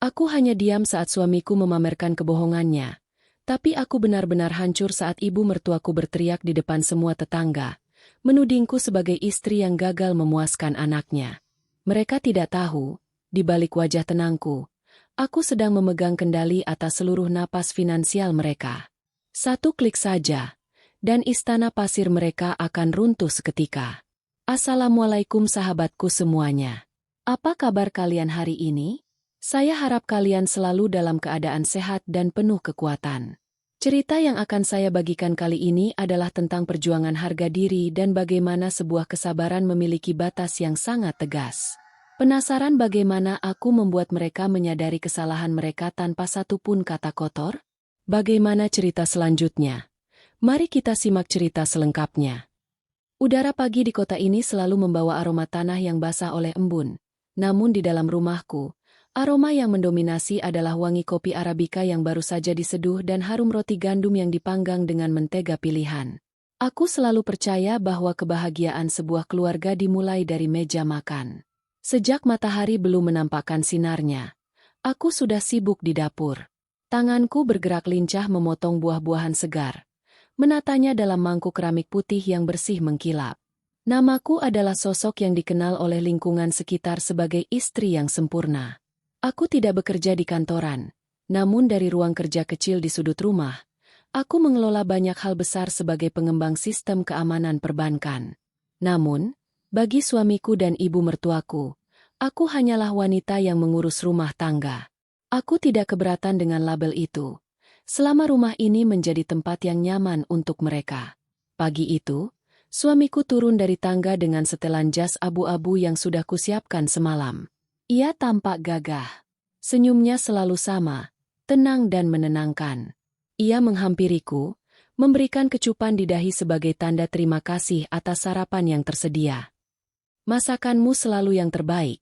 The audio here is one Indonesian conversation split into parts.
Aku hanya diam saat suamiku memamerkan kebohongannya. Tapi aku benar-benar hancur saat ibu mertuaku berteriak di depan semua tetangga, menudingku sebagai istri yang gagal memuaskan anaknya. Mereka tidak tahu, di balik wajah tenangku, aku sedang memegang kendali atas seluruh napas finansial mereka. Satu klik saja, dan istana pasir mereka akan runtuh seketika. Assalamualaikum sahabatku semuanya. Apa kabar kalian hari ini? Saya harap kalian selalu dalam keadaan sehat dan penuh kekuatan. Cerita yang akan saya bagikan kali ini adalah tentang perjuangan harga diri dan bagaimana sebuah kesabaran memiliki batas yang sangat tegas. Penasaran bagaimana aku membuat mereka menyadari kesalahan mereka tanpa satupun kata kotor? Bagaimana cerita selanjutnya? Mari kita simak cerita selengkapnya. Udara pagi di kota ini selalu membawa aroma tanah yang basah oleh embun. Namun di dalam rumahku, aroma yang mendominasi adalah wangi kopi Arabica yang baru saja diseduh dan harum roti gandum yang dipanggang dengan mentega pilihan. Aku selalu percaya bahwa kebahagiaan sebuah keluarga dimulai dari meja makan. Sejak matahari belum menampakkan sinarnya, aku sudah sibuk di dapur. Tanganku bergerak lincah memotong buah-buahan segar, menatanya dalam mangkuk keramik putih yang bersih mengkilap. Namaku adalah sosok yang dikenal oleh lingkungan sekitar sebagai istri yang sempurna. Aku tidak bekerja di kantoran, namun dari ruang kerja kecil di sudut rumah, aku mengelola banyak hal besar sebagai pengembang sistem keamanan perbankan. Namun, bagi suamiku dan ibu mertuaku, aku hanyalah wanita yang mengurus rumah tangga. Aku tidak keberatan dengan label itu, selama rumah ini menjadi tempat yang nyaman untuk mereka. Pagi itu, suamiku turun dari tangga dengan setelan jas abu-abu yang sudah kusiapkan semalam. Ia tampak gagah. Senyumnya selalu sama, tenang dan menenangkan. Ia menghampiriku, memberikan kecupan di dahi sebagai tanda terima kasih atas sarapan yang tersedia. Masakanmu selalu yang terbaik,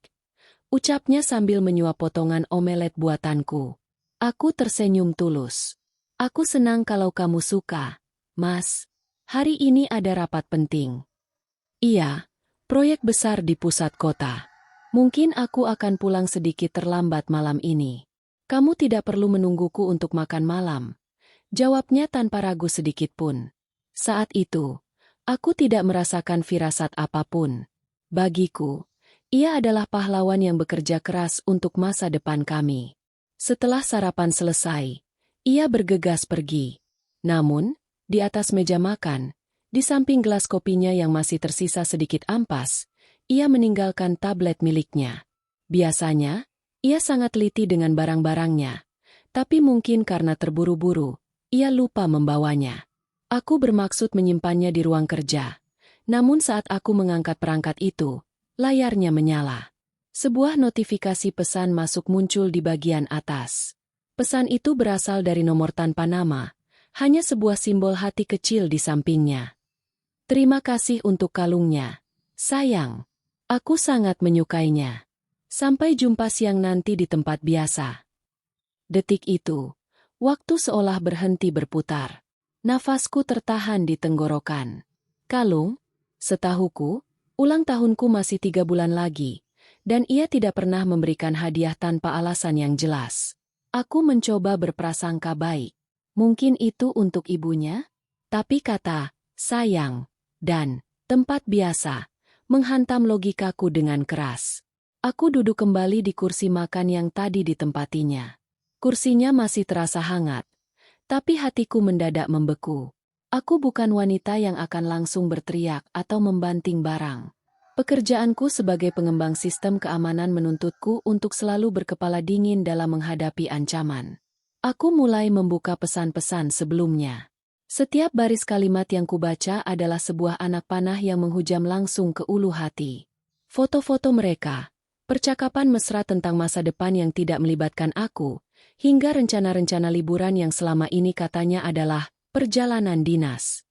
ucapnya sambil menyuap potongan omelet buatanku. Aku tersenyum tulus. Aku senang kalau kamu suka, Mas. Hari ini ada rapat penting. Iya, proyek besar di pusat kota. Mungkin aku akan pulang sedikit terlambat malam ini. Kamu tidak perlu menungguku untuk makan malam. Jawabnya tanpa ragu sedikit pun. Saat itu, aku tidak merasakan firasat apapun. Bagiku, ia adalah pahlawan yang bekerja keras untuk masa depan kami. Setelah sarapan selesai, ia bergegas pergi. Namun, di atas meja makan, di samping gelas kopinya yang masih tersisa sedikit ampas, ia meninggalkan tablet miliknya. Biasanya, ia sangat teliti dengan barang-barangnya, tapi mungkin karena terburu-buru, ia lupa membawanya. Aku bermaksud menyimpannya di ruang kerja. Namun saat aku mengangkat perangkat itu, layarnya menyala. Sebuah notifikasi pesan masuk muncul di bagian atas. Pesan itu berasal dari nomor tanpa nama, hanya sebuah simbol hati kecil di sampingnya. Terima kasih untuk kalungnya, sayang. Aku sangat menyukainya. Sampai jumpa siang nanti di tempat biasa. Detik itu, waktu seolah berhenti berputar. Nafasku tertahan di tenggorokan. Kalung, setahuku, ulang tahunku masih 3 bulan lagi, dan ia tidak pernah memberikan hadiah tanpa alasan yang jelas. Aku mencoba berprasangka baik. Mungkin itu untuk ibunya? Tapi kata, sayang, dan tempat biasa, menghantam logikaku dengan keras. Aku duduk kembali di kursi makan yang tadi ditempatinya. Kursinya masih terasa hangat, tapi hatiku mendadak membeku. Aku bukan wanita yang akan langsung berteriak atau membanting barang. Pekerjaanku sebagai pengembang sistem keamanan menuntutku untuk selalu berkepala dingin dalam menghadapi ancaman. Aku mulai membuka pesan-pesan sebelumnya. Setiap baris kalimat yang kubaca adalah sebuah anak panah yang menghujam langsung ke ulu hati. Foto-foto mereka, percakapan mesra tentang masa depan yang tidak melibatkan aku, hingga rencana-rencana liburan yang selama ini katanya adalah perjalanan dinas.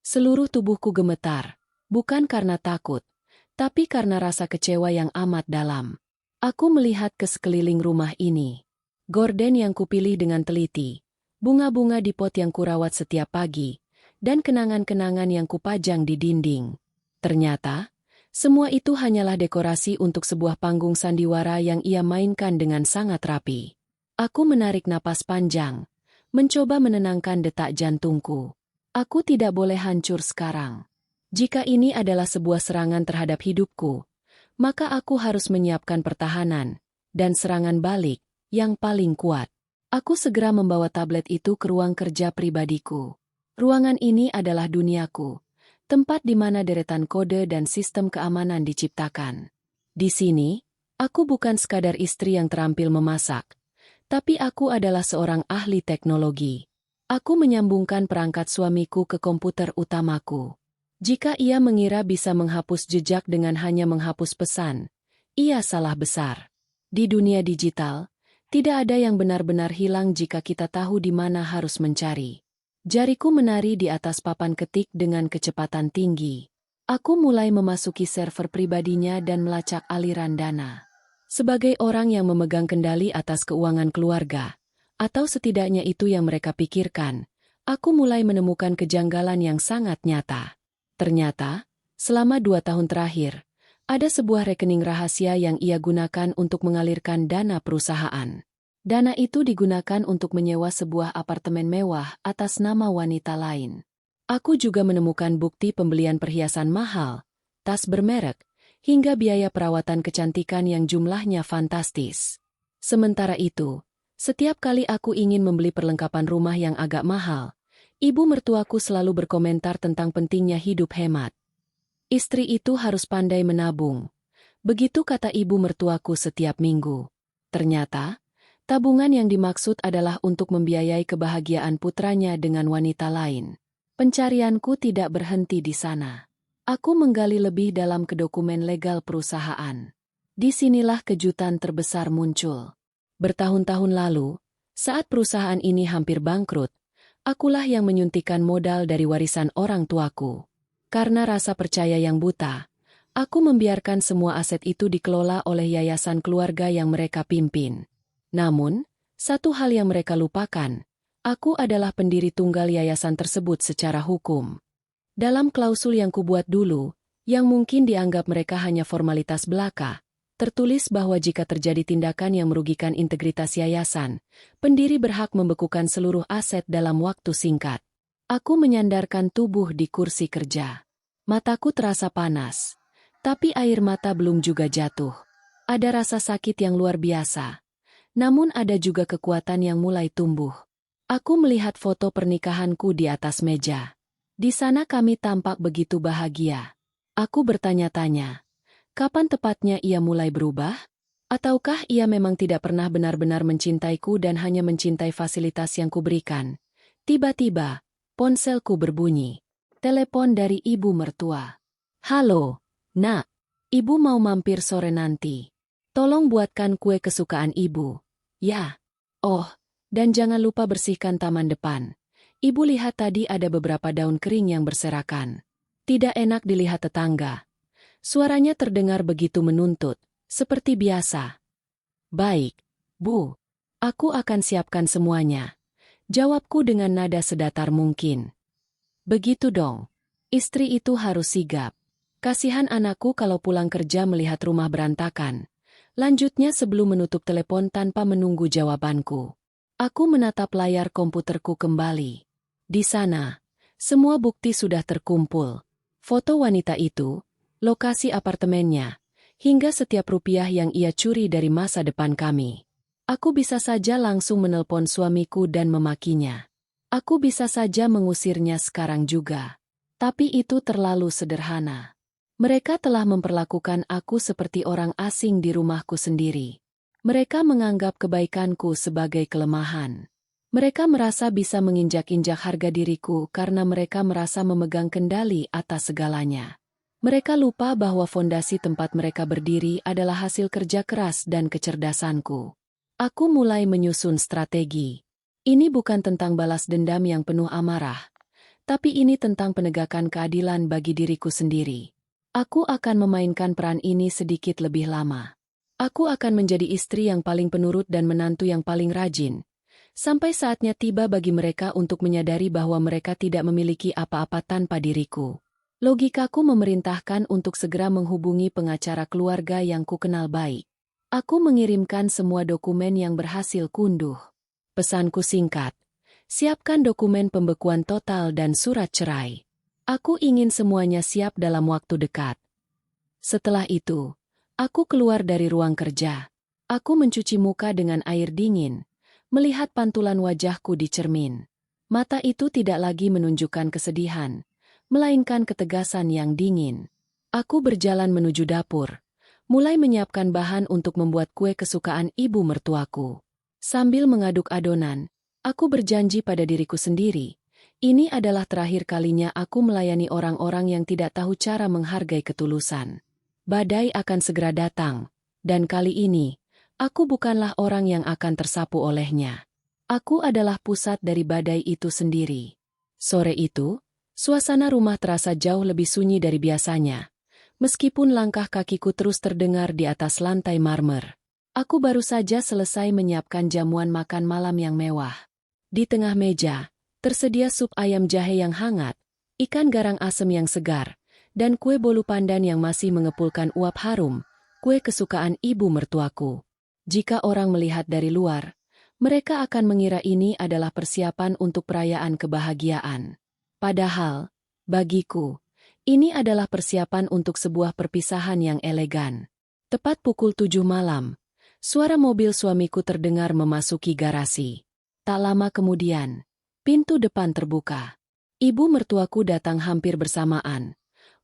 Seluruh tubuhku gemetar, bukan karena takut, tapi karena rasa kecewa yang amat dalam. Aku melihat ke sekeliling rumah ini. Gorden yang kupilih dengan teliti, bunga-bunga di pot yang kurawat setiap pagi, dan kenangan-kenangan yang kupajang di dinding. Ternyata, Semua itu hanyalah dekorasi untuk sebuah panggung sandiwara yang ia mainkan dengan sangat rapi. Aku menarik napas panjang, mencoba menenangkan detak jantungku. Aku tidak boleh hancur sekarang. Jika ini adalah sebuah serangan terhadap hidupku, maka aku harus menyiapkan pertahanan dan serangan balik yang paling kuat. Aku segera membawa tablet itu ke ruang kerja pribadiku. Ruangan ini adalah duniaku, tempat di mana deretan kode dan sistem keamanan diciptakan. Di sini, aku bukan sekadar istri yang terampil memasak, tapi aku adalah seorang ahli teknologi. Aku menyambungkan perangkat suamiku ke komputer utamaku. Jika ia mengira bisa menghapus jejak dengan hanya menghapus pesan, ia salah besar. Di dunia digital, tidak ada yang benar-benar hilang jika kita tahu di mana harus mencari. Jariku menari di atas papan ketik dengan kecepatan tinggi. Aku mulai memasuki server pribadinya dan melacak aliran dana. Sebagai orang yang memegang kendali atas keuangan keluarga, atau setidaknya itu yang mereka pikirkan, aku mulai menemukan kejanggalan yang sangat nyata. Ternyata, selama 2 tahun terakhir, ada sebuah rekening rahasia yang ia gunakan untuk mengalirkan dana perusahaan. Dana itu digunakan untuk menyewa sebuah apartemen mewah atas nama wanita lain. Aku juga menemukan bukti pembelian perhiasan mahal, tas bermerek, hingga biaya perawatan kecantikan yang jumlahnya fantastis. Sementara itu, setiap kali aku ingin membeli perlengkapan rumah yang agak mahal, ibu mertuaku selalu berkomentar tentang pentingnya hidup hemat. Istri itu harus pandai menabung. Begitu kata ibu mertuaku setiap minggu. Ternyata, tabungan yang dimaksud adalah untuk membiayai kebahagiaan putranya dengan wanita lain. Pencarianku tidak berhenti di sana. Aku menggali lebih dalam ke dokumen legal perusahaan. Disinilah kejutan terbesar muncul. Bertahun-tahun lalu, saat perusahaan ini hampir bangkrut, akulah yang menyuntikkan modal dari warisan orang tuaku. Karena rasa percaya yang buta, aku membiarkan semua aset itu dikelola oleh yayasan keluarga yang mereka pimpin. Namun, satu hal yang mereka lupakan, aku adalah pendiri tunggal yayasan tersebut secara hukum. Dalam klausul yang kubuat dulu, yang mungkin dianggap mereka hanya formalitas belaka, tertulis bahwa jika terjadi tindakan yang merugikan integritas yayasan, pendiri berhak membekukan seluruh aset dalam waktu singkat. Aku menyandarkan tubuh di kursi kerja. Mataku terasa panas, tapi air mata belum juga jatuh. Ada rasa sakit yang luar biasa. Namun ada juga kekuatan yang mulai tumbuh. Aku melihat foto pernikahanku di atas meja. Di sana kami tampak begitu bahagia. Aku bertanya-tanya, kapan tepatnya ia mulai berubah? Ataukah ia memang tidak pernah benar-benar mencintaiku dan hanya mencintai fasilitas yang kuberikan? Tiba-tiba, ponselku berbunyi. Telepon dari ibu mertua. Halo, Nak. Ibu mau mampir sore nanti. Tolong buatkan kue kesukaan ibu. Ya. Oh, dan jangan lupa bersihkan taman depan. Ibu lihat tadi ada beberapa daun kering yang berserakan. Tidak enak dilihat tetangga. Suaranya terdengar begitu menuntut, seperti biasa. Baik, Bu. Aku akan siapkan semuanya. Jawabku dengan nada sedatar mungkin. Begitu dong. Istri itu harus sigap. Kasihan anakku kalau pulang kerja melihat rumah berantakan. Lanjutnya sebelum menutup telepon tanpa menunggu jawabanku. Aku menatap layar komputerku kembali. Di sana, semua bukti sudah terkumpul. Foto wanita itu, lokasi apartemennya, hingga setiap rupiah yang ia curi dari masa depan kami. Aku bisa saja langsung menelpon suamiku dan memakinya. Aku bisa saja mengusirnya sekarang juga. Tapi itu terlalu sederhana. Mereka telah memperlakukan aku seperti orang asing di rumahku sendiri. Mereka menganggap kebaikanku sebagai kelemahan. Mereka merasa bisa menginjak-injak harga diriku karena mereka merasa memegang kendali atas segalanya. Mereka lupa bahwa fondasi tempat mereka berdiri adalah hasil kerja keras dan kecerdasanku. Aku mulai menyusun strategi. Ini bukan tentang balas dendam yang penuh amarah, tapi ini tentang penegakan keadilan bagi diriku sendiri. Aku akan memainkan peran ini sedikit lebih lama. Aku akan menjadi istri yang paling penurut dan menantu yang paling rajin, sampai saatnya tiba bagi mereka untuk menyadari bahwa mereka tidak memiliki apa-apa tanpa diriku. Logikaku memerintahkan untuk segera menghubungi pengacara keluarga yang kukenal baik. Aku mengirimkan semua dokumen yang berhasil kunduh. Pesanku singkat. Siapkan dokumen pembekuan total dan surat cerai. Aku ingin semuanya siap dalam waktu dekat. Setelah itu, aku keluar dari ruang kerja. Aku mencuci muka dengan air dingin, melihat pantulan wajahku di cermin. Mata itu tidak lagi menunjukkan kesedihan, melainkan ketegasan yang dingin. Aku berjalan menuju dapur, mulai menyiapkan bahan untuk membuat kue kesukaan ibu mertuaku. Sambil mengaduk adonan, aku berjanji pada diriku sendiri, ini adalah terakhir kalinya aku melayani orang-orang yang tidak tahu cara menghargai ketulusan. Badai akan segera datang, dan kali ini, aku bukanlah orang yang akan tersapu olehnya. Aku adalah pusat dari badai itu sendiri. Sore itu, suasana rumah terasa jauh lebih sunyi dari biasanya. Meskipun langkah kakiku terus terdengar di atas lantai marmer. Aku baru saja selesai menyiapkan jamuan makan malam yang mewah. Di tengah meja, tersedia sup ayam jahe yang hangat, ikan garang asem yang segar, dan kue bolu pandan yang masih mengepulkan uap harum, kue kesukaan ibu mertuaku. Jika orang melihat dari luar, mereka akan mengira ini adalah persiapan untuk perayaan kebahagiaan. Padahal, bagiku, ini adalah persiapan untuk sebuah perpisahan yang elegan. Tepat pukul 7 malam, suara mobil suamiku terdengar memasuki garasi. Tak lama kemudian, pintu depan terbuka. Ibu mertuaku datang hampir bersamaan.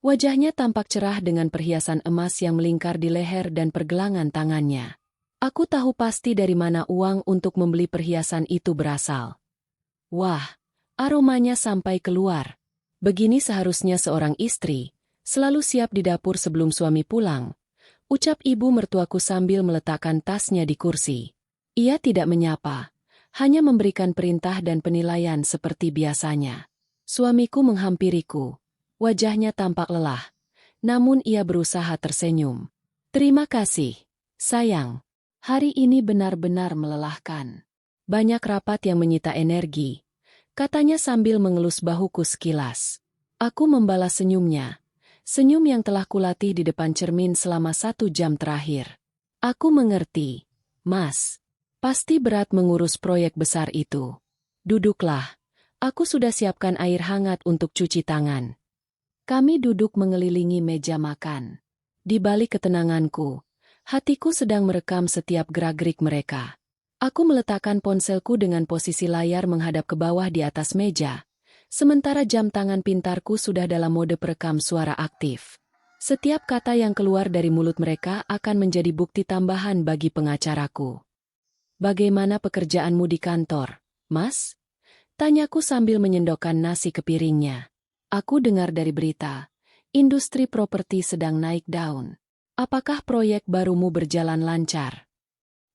Wajahnya tampak cerah dengan perhiasan emas yang melingkar di leher dan pergelangan tangannya. Aku tahu pasti dari mana uang untuk membeli perhiasan itu berasal. Wah, aromanya sampai keluar. Begini seharusnya seorang istri, selalu siap di dapur sebelum suami pulang. Ucap ibu mertuaku sambil meletakkan tasnya di kursi. Ia tidak menyapa, hanya memberikan perintah dan penilaian seperti biasanya. Suamiku menghampiriku. Wajahnya tampak lelah, namun ia berusaha tersenyum. Terima kasih, sayang. Hari ini benar-benar melelahkan. Banyak rapat yang menyita energi, katanya sambil mengelus bahuku sekilas. Aku membalas senyumnya, senyum yang telah kulatih di depan cermin selama 1 jam terakhir. Aku mengerti, Mas. Pasti berat mengurus proyek besar itu. Duduklah, aku sudah siapkan air hangat untuk cuci tangan. Kami duduk mengelilingi meja makan. Di balik ketenanganku, hatiku sedang merekam setiap gerak-gerik mereka. Aku meletakkan ponselku dengan posisi layar menghadap ke bawah di atas meja, sementara jam tangan pintarku sudah dalam mode perekam suara aktif. Setiap kata yang keluar dari mulut mereka akan menjadi bukti tambahan bagi pengacaraku. Bagaimana pekerjaanmu di kantor, Mas? Tanyaku sambil menyendokkan nasi ke piringnya. Aku dengar dari berita, industri properti sedang naik daun. Apakah proyek barumu berjalan lancar?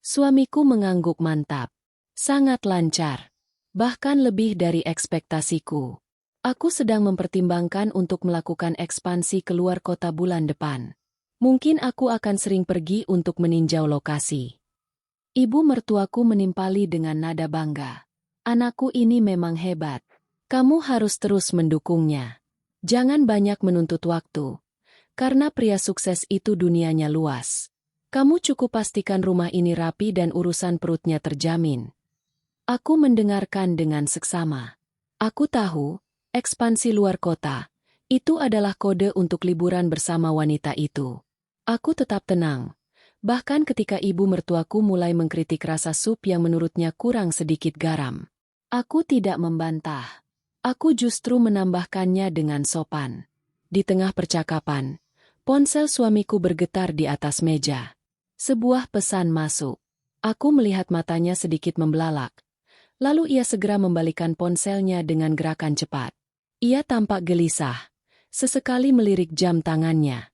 Suamiku mengangguk mantap. Sangat lancar. Bahkan lebih dari ekspektasiku. Aku sedang mempertimbangkan untuk melakukan ekspansi keluar kota bulan depan. Mungkin aku akan sering pergi untuk meninjau lokasi. Ibu mertuaku menimpali dengan nada bangga. Anakku ini memang hebat. Kamu harus terus mendukungnya. Jangan banyak menuntut waktu. Karena pria sukses itu dunianya luas. Kamu cukup pastikan rumah ini rapi dan urusan perutnya terjamin. Aku mendengarkan dengan seksama. Aku tahu, ekspansi luar kota, itu adalah kode untuk liburan bersama wanita itu. Aku tetap tenang. Bahkan ketika ibu mertuaku mulai mengkritik rasa sup yang menurutnya kurang sedikit garam. Aku tidak membantah. Aku justru menambahkannya dengan sopan. Di tengah percakapan, ponsel suamiku bergetar di atas meja. Sebuah pesan masuk. Aku melihat matanya sedikit membelalak. Lalu ia segera membalikan ponselnya dengan gerakan cepat. Ia tampak gelisah. Sesekali melirik jam tangannya.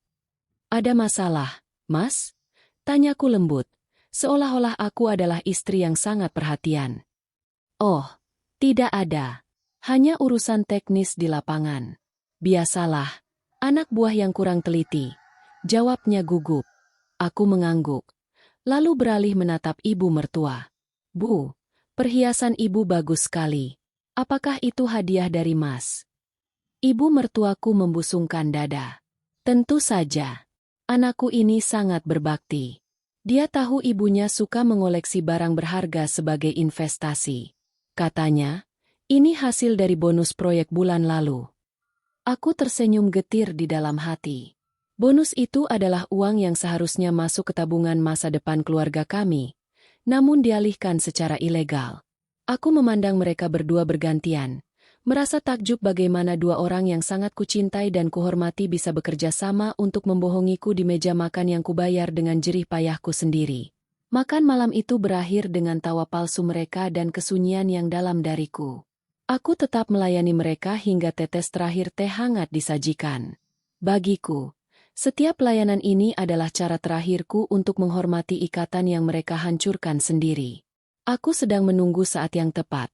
Ada masalah, Mas? Tanyaku lembut. Seolah-olah aku adalah istri yang sangat perhatian. Oh, tidak ada. Hanya urusan teknis di lapangan. Biasalah. Anak buah yang kurang teliti. Jawabnya gugup. Aku mengangguk. Lalu beralih menatap ibu mertua. Bu, perhiasan ibu bagus sekali. Apakah itu hadiah dari Mas? Ibu mertuaku membusungkan dada. Tentu saja. Anakku ini sangat berbakti. Dia tahu ibunya suka mengoleksi barang berharga sebagai investasi. Katanya, ini hasil dari bonus proyek bulan lalu. Aku tersenyum getir di dalam hati. Bonus itu adalah uang yang seharusnya masuk ke tabungan masa depan keluarga kami, namun dialihkan secara ilegal. Aku memandang mereka berdua bergantian, merasa takjub bagaimana dua orang yang sangat kucintai dan kuhormati bisa bekerja sama untuk membohongiku di meja makan yang kubayar dengan jerih payahku sendiri. Makan malam itu berakhir dengan tawa palsu mereka dan kesunyian yang dalam dariku. Aku tetap melayani mereka hingga tetes terakhir teh hangat disajikan. Bagiku, setiap pelayanan ini adalah cara terakhirku untuk menghormati ikatan yang mereka hancurkan sendiri. Aku sedang menunggu saat yang tepat.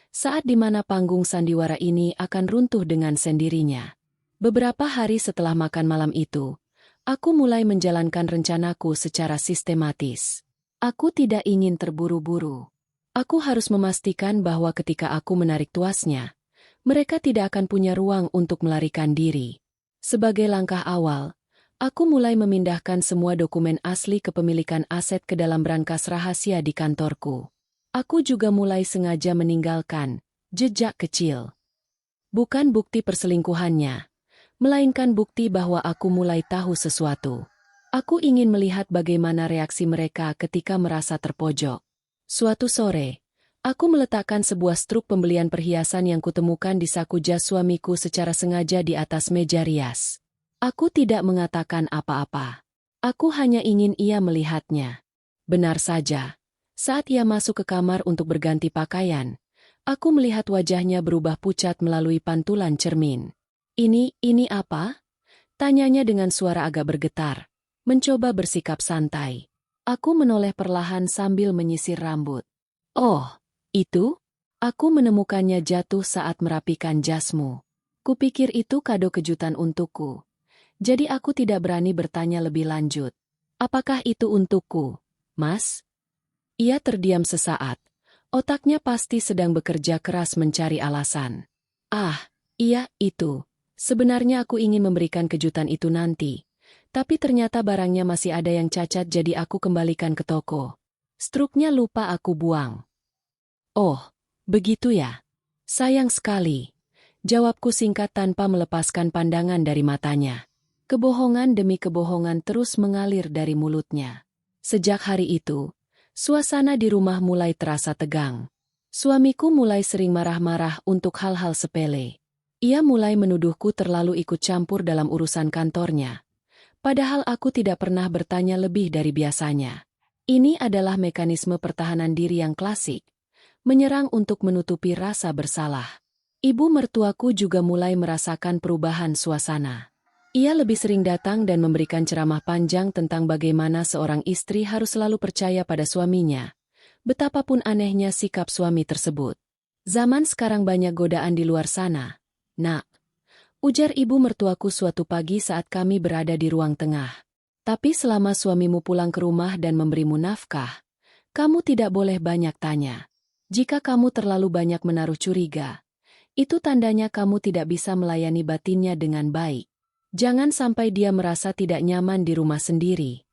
Saat di mana panggung sandiwara ini akan runtuh dengan sendirinya. Beberapa hari setelah makan malam itu, aku mulai menjalankan rencanaku secara sistematis. Aku tidak ingin terburu-buru. Aku harus memastikan bahwa ketika aku menarik tuasnya, mereka tidak akan punya ruang untuk melarikan diri. Sebagai langkah awal, aku mulai memindahkan semua dokumen asli kepemilikan aset ke dalam brankas rahasia di kantorku. Aku juga mulai sengaja meninggalkan jejak kecil. Bukan bukti perselingkuhannya, melainkan bukti bahwa aku mulai tahu sesuatu. Aku ingin melihat bagaimana reaksi mereka ketika merasa terpojok. Suatu sore, aku meletakkan sebuah struk pembelian perhiasan yang kutemukan di saku jas suamiku secara sengaja di atas meja rias. Aku tidak mengatakan apa-apa. Aku hanya ingin ia melihatnya. Benar saja. Saat ia masuk ke kamar untuk berganti pakaian, aku melihat wajahnya berubah pucat melalui pantulan cermin. Ini apa? Tanyanya dengan suara agak bergetar, mencoba bersikap santai. Aku menoleh perlahan sambil menyisir rambut. Oh, itu? Aku menemukannya jatuh saat merapikan jasmu. Kupikir itu kado kejutan untukku. Jadi aku tidak berani bertanya lebih lanjut. Apakah itu untukku, Mas? Ia terdiam sesaat. Otaknya pasti sedang bekerja keras mencari alasan. Ah, iya, itu. Sebenarnya aku ingin memberikan kejutan itu nanti. Tapi ternyata barangnya masih ada yang cacat jadi aku kembalikan ke toko. Struknya lupa aku buang. Oh, begitu ya. Sayang sekali. Jawabku singkat tanpa melepaskan pandangan dari matanya. Kebohongan demi kebohongan terus mengalir dari mulutnya. Sejak hari itu, suasana di rumah mulai terasa tegang. Suamiku mulai sering marah-marah untuk hal-hal sepele. Ia mulai menuduhku terlalu ikut campur dalam urusan kantornya. Padahal aku tidak pernah bertanya lebih dari biasanya. Ini adalah mekanisme pertahanan diri yang klasik. Menyerang untuk menutupi rasa bersalah. Ibu mertuaku juga mulai merasakan perubahan suasana. Ia lebih sering datang dan memberikan ceramah panjang tentang bagaimana seorang istri harus selalu percaya pada suaminya. Betapapun anehnya sikap suami tersebut. Zaman sekarang banyak godaan di luar sana. Nak, ujar ibu mertuaku suatu pagi saat kami berada di ruang tengah. Tapi selama suamimu pulang ke rumah dan memberimu nafkah, kamu tidak boleh banyak tanya. Jika kamu terlalu banyak menaruh curiga, itu tandanya kamu tidak bisa melayani batinnya dengan baik. Jangan sampai dia merasa tidak nyaman di rumah sendiri.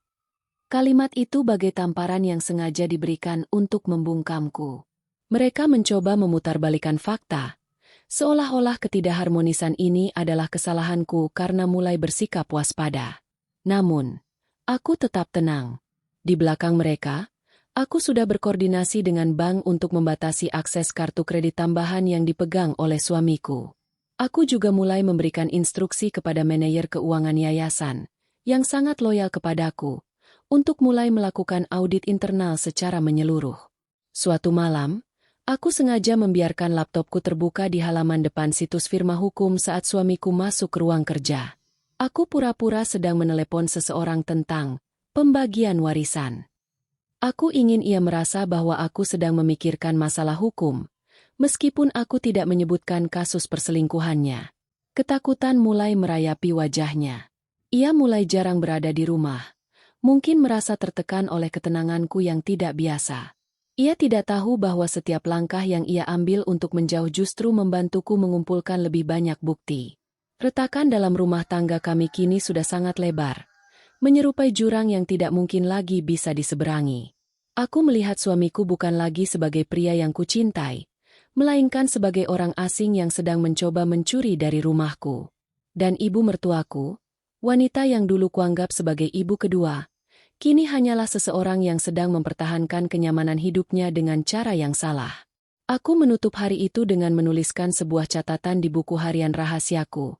Kalimat itu bagai tamparan yang sengaja diberikan untuk membungkamku. Mereka mencoba memutarbalikkan fakta. Seolah-olah ketidakharmonisan ini adalah kesalahanku karena mulai bersikap waspada. Namun, aku tetap tenang. Di belakang mereka, aku sudah berkoordinasi dengan bank untuk membatasi akses kartu kredit tambahan yang dipegang oleh suamiku. Aku juga mulai memberikan instruksi kepada manajer keuangan yayasan, yang sangat loyal kepadaku, untuk mulai melakukan audit internal secara menyeluruh. Suatu malam, aku sengaja membiarkan laptopku terbuka di halaman depan situs firma hukum saat suamiku masuk ke ruang kerja. Aku pura-pura sedang menelepon seseorang tentang pembagian warisan. Aku ingin ia merasa bahwa aku sedang memikirkan masalah hukum, meskipun aku tidak menyebutkan kasus perselingkuhannya. Ketakutan mulai merayapi wajahnya. Ia mulai jarang berada di rumah, mungkin merasa tertekan oleh ketenanganku yang tidak biasa. Ia tidak tahu bahwa setiap langkah yang ia ambil untuk menjauh justru membantuku mengumpulkan lebih banyak bukti. Retakan dalam rumah tangga kami kini sudah sangat lebar, menyerupai jurang yang tidak mungkin lagi bisa diseberangi. Aku melihat suamiku bukan lagi sebagai pria yang kucintai, melainkan sebagai orang asing yang sedang mencoba mencuri dari rumahku. Dan ibu mertuaku, wanita yang dulu kuanggap sebagai ibu kedua, kini hanyalah seseorang yang sedang mempertahankan kenyamanan hidupnya dengan cara yang salah. Aku menutup hari itu dengan menuliskan sebuah catatan di buku harian rahasiaku.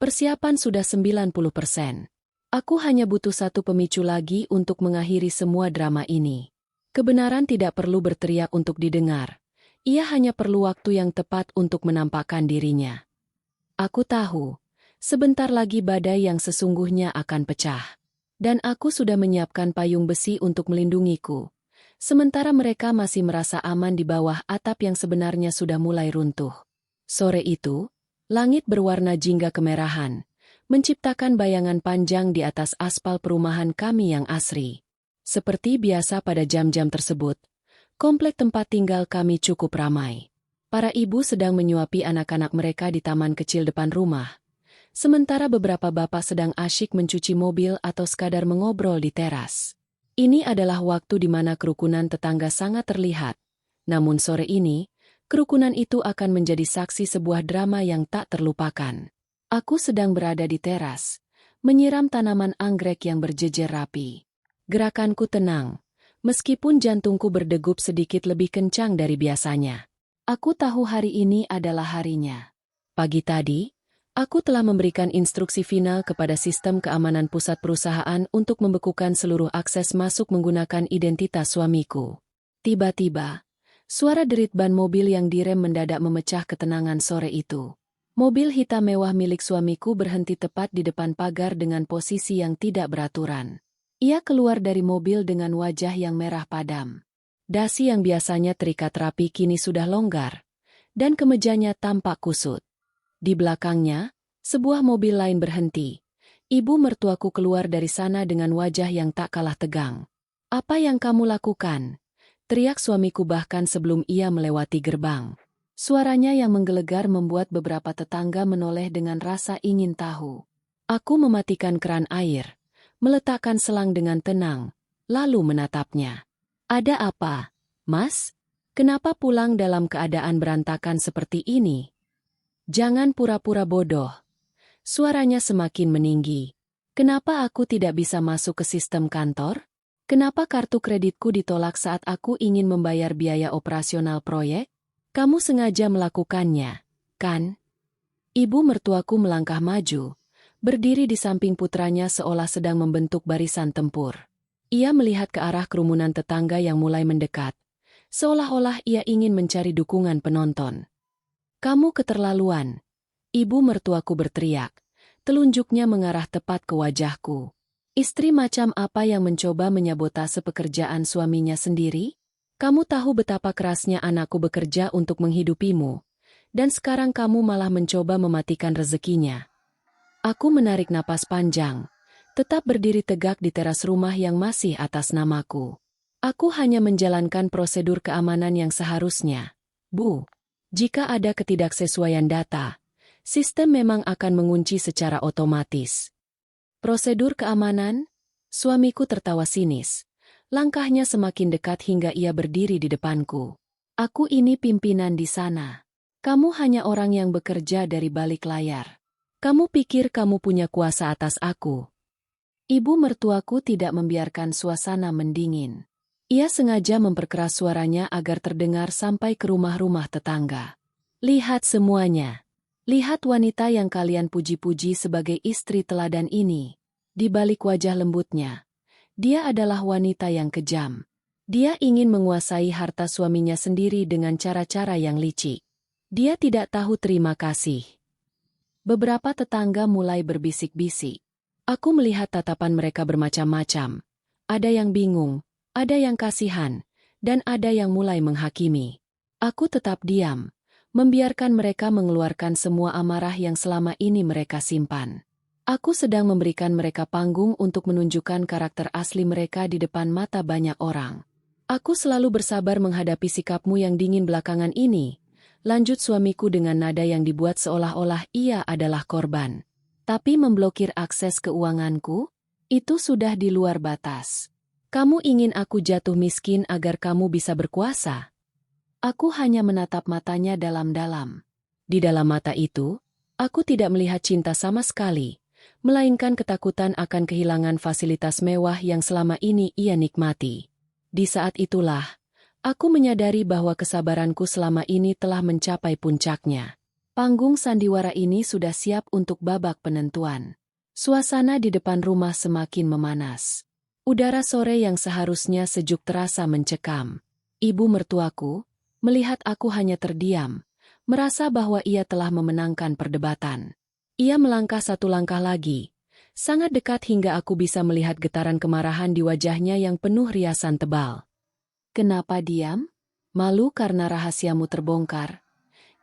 Persiapan sudah 90%. Aku hanya butuh satu pemicu lagi untuk mengakhiri semua drama ini. Kebenaran tidak perlu berteriak untuk didengar. Ia hanya perlu waktu yang tepat untuk menampakkan dirinya. Aku tahu, sebentar lagi badai yang sesungguhnya akan pecah. Dan aku sudah menyiapkan payung besi untuk melindungiku. Sementara mereka masih merasa aman di bawah atap yang sebenarnya sudah mulai runtuh. Sore itu, langit berwarna jingga kemerahan, menciptakan bayangan panjang di atas aspal perumahan kami yang asri. Seperti biasa pada jam-jam tersebut, komplek tempat tinggal kami cukup ramai. Para ibu sedang menyuapi anak-anak mereka di taman kecil depan rumah. Sementara beberapa bapak sedang asyik mencuci mobil atau sekadar mengobrol di teras. Ini adalah waktu di mana kerukunan tetangga sangat terlihat. Namun sore ini, kerukunan itu akan menjadi saksi sebuah drama yang tak terlupakan. Aku sedang berada di teras, menyiram tanaman anggrek yang berjejer rapi. Gerakanku tenang. Meskipun jantungku berdegup sedikit lebih kencang dari biasanya. Aku tahu hari ini adalah harinya. Pagi tadi, aku telah memberikan instruksi final kepada sistem keamanan pusat perusahaan untuk membekukan seluruh akses masuk menggunakan identitas suamiku. Tiba-tiba, suara derit ban mobil yang direm mendadak memecah ketenangan sore itu. Mobil hitam mewah milik suamiku berhenti tepat di depan pagar dengan posisi yang tidak beraturan. Ia keluar dari mobil dengan wajah yang merah padam. Dasi yang biasanya terikat rapi kini sudah longgar, dan kemejanya tampak kusut. Di belakangnya, sebuah mobil lain berhenti. Ibu mertuaku keluar dari sana dengan wajah yang tak kalah tegang. "Apa yang kamu lakukan?" teriak suamiku bahkan sebelum ia melewati gerbang. Suaranya yang menggelegar membuat beberapa tetangga menoleh dengan rasa ingin tahu. Aku mematikan keran air, meletakkan selang dengan tenang, lalu menatapnya. "Ada apa, Mas? Kenapa pulang dalam keadaan berantakan seperti ini?" "Jangan pura-pura bodoh." Suaranya semakin meninggi. "Kenapa aku tidak bisa masuk ke sistem kantor? Kenapa kartu kreditku ditolak saat aku ingin membayar biaya operasional proyek? Kamu sengaja melakukannya, kan?" Ibu mertuaku melangkah maju, berdiri di samping putranya seolah sedang membentuk barisan tempur. Ia melihat ke arah kerumunan tetangga yang mulai mendekat, seolah-olah ia ingin mencari dukungan penonton. "Kamu keterlaluan," ibu mertuaku berteriak, telunjuknya mengarah tepat ke wajahku. "Istri macam apa yang mencoba menyabotase pekerjaan suaminya sendiri? Kamu tahu betapa kerasnya anakku bekerja untuk menghidupimu, dan sekarang kamu malah mencoba mematikan rezekinya." Aku menarik napas panjang, tetap berdiri tegak di teras rumah yang masih atas namaku. Aku hanya menjalankan prosedur keamanan yang seharusnya. Bu, jika ada ketidaksesuaian data, sistem memang akan mengunci secara otomatis. "Prosedur keamanan?" Suamiku tertawa sinis. Langkahnya semakin dekat hingga ia berdiri di depanku. "Aku ini pimpinan di sana. Kamu hanya orang yang bekerja dari balik layar. Kamu pikir kamu punya kuasa atas aku?" Ibu mertuaku tidak membiarkan suasana mendingin. Ia sengaja memperkeras suaranya agar terdengar sampai ke rumah-rumah tetangga. "Lihat semuanya. Lihat wanita yang kalian puji-puji sebagai istri teladan ini. Di balik wajah lembutnya, dia adalah wanita yang kejam. Dia ingin menguasai harta suaminya sendiri dengan cara-cara yang licik. Dia tidak tahu terima kasih." Beberapa tetangga mulai berbisik-bisik. Aku melihat tatapan mereka bermacam-macam. Ada yang bingung, ada yang kasihan, dan ada yang mulai menghakimi. Aku tetap diam, membiarkan mereka mengeluarkan semua amarah yang selama ini mereka simpan. Aku sedang memberikan mereka panggung untuk menunjukkan karakter asli mereka di depan mata banyak orang. Aku selalu bersabar menghadapi sikapmu yang dingin belakangan ini, lanjut suamiku dengan nada yang dibuat seolah-olah ia adalah korban. Tapi memblokir akses keuanganku? Itu sudah di luar batas. Kamu ingin aku jatuh miskin agar kamu bisa berkuasa? Aku hanya menatap matanya dalam-dalam. Di dalam mata itu, aku tidak melihat cinta sama sekali, melainkan ketakutan akan kehilangan fasilitas mewah yang selama ini ia nikmati. Di saat itulah, aku menyadari bahwa kesabaranku selama ini telah mencapai puncaknya. Panggung sandiwara ini sudah siap untuk babak penentuan. Suasana di depan rumah semakin memanas. Udara sore yang seharusnya sejuk terasa mencekam. Ibu mertuaku, melihat aku hanya terdiam, merasa bahwa ia telah memenangkan perdebatan. Ia melangkah satu langkah lagi, sangat dekat hingga aku bisa melihat getaran kemarahan di wajahnya yang penuh riasan tebal. Kenapa diam? Malu karena rahasiamu terbongkar?